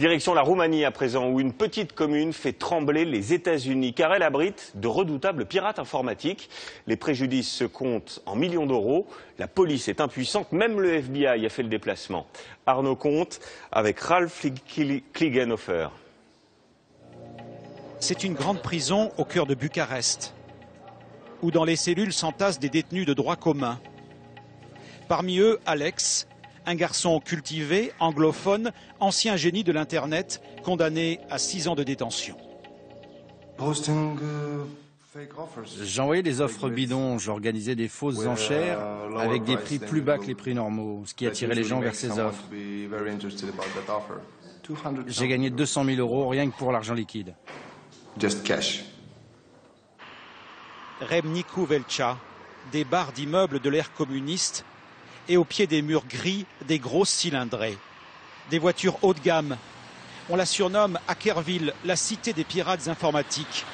Direction la Roumanie à présent, où une petite commune fait trembler les États-Unis, car elle abrite de redoutables pirates informatiques. Les préjudices se comptent en millions d'euros. La police est impuissante, même le FBI a fait le déplacement. Arnaud Comte avec Ralph Klingenhofer. C'est une grande prison au cœur de Bucarest, où dans les cellules s'entassent des détenus de droit commun. Parmi eux, Alex, un garçon cultivé, anglophone, ancien génie de l'Internet, condamné à 6 ans de détention. J'envoyais des offres bidons, j'organisais des fausses enchères avec des prix plus bas que les prix normaux, ce qui attirait les gens vers ces offres. J'ai gagné 200 000 euros rien que pour l'argent liquide. Just cash. Remniku Velcha, des barres d'immeubles de l'ère communiste, et au pied des murs gris, des grosses cylindrées. Des voitures haut de gamme. On la surnomme Hackerville, la cité des pirates informatiques.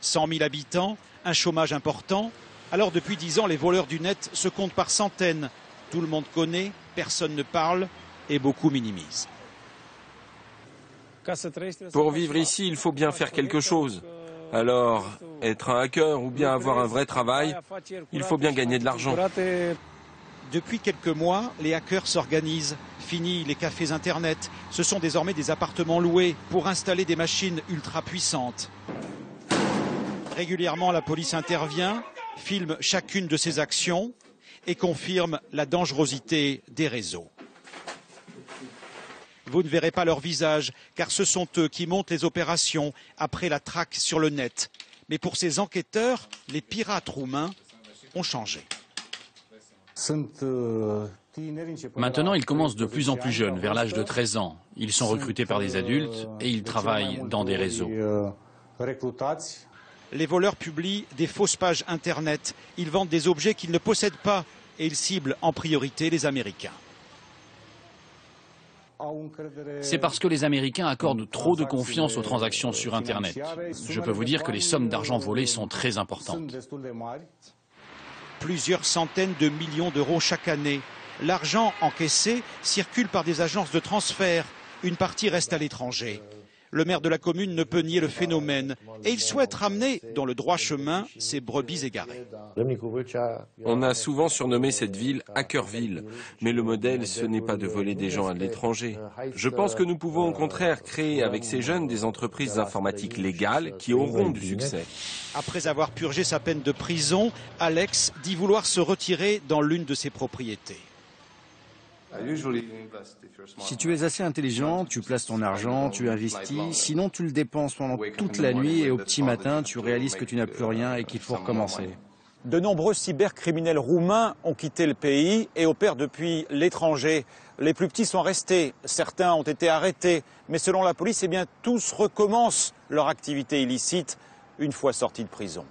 100 000 habitants, un chômage important. Alors depuis 10 ans, les voleurs du net se comptent par centaines. Tout le monde connaît, personne ne parle et beaucoup minimisent. Pour vivre ici, il faut bien faire quelque chose. Alors, être un hacker ou bien avoir un vrai travail, il faut bien gagner de l'argent. Depuis quelques mois, les hackers s'organisent. Fini les cafés Internet. Ce sont désormais des appartements loués pour installer des machines ultra puissantes. Régulièrement, la police intervient, filme chacune de ces actions et confirme la dangerosité des réseaux. Vous ne verrez pas leur visage, car ce sont eux qui montent les opérations après la traque sur le net. Mais pour ces enquêteurs, les pirates roumains ont changé. Maintenant, ils commencent de plus en plus jeunes, vers l'âge de 13 ans. Ils sont recrutés par des adultes et ils travaillent dans des réseaux. Les voleurs publient des fausses pages Internet. Ils vendent des objets qu'ils ne possèdent pas et ils ciblent en priorité les Américains. C'est parce que les Américains accordent trop de confiance aux transactions sur Internet. Je peux vous dire que les sommes d'argent volées sont très importantes. Plusieurs centaines de millions d'euros chaque année. L'argent encaissé circule par des agences de transfert. Une partie reste à l'étranger. Le maire de la commune ne peut nier le phénomène et il souhaite ramener dans le droit chemin ces brebis égarées. On a souvent surnommé cette ville Hackerville, mais le modèle, ce n'est pas de voler des gens à l'étranger. Je pense que nous pouvons au contraire créer avec ces jeunes des entreprises informatiques légales qui auront du succès. Après avoir purgé sa peine de prison, Alex dit vouloir se retirer dans l'une de ses propriétés. Si tu es assez intelligent, tu places ton argent, tu investis, sinon tu le dépenses pendant toute la nuit et au petit matin, tu réalises que tu n'as plus rien et qu'il faut recommencer. De nombreux cybercriminels roumains ont quitté le pays et opèrent depuis l'étranger. Les plus petits sont restés, certains ont été arrêtés, mais selon la police, tous recommencent leur activité illicite une fois sortis de prison.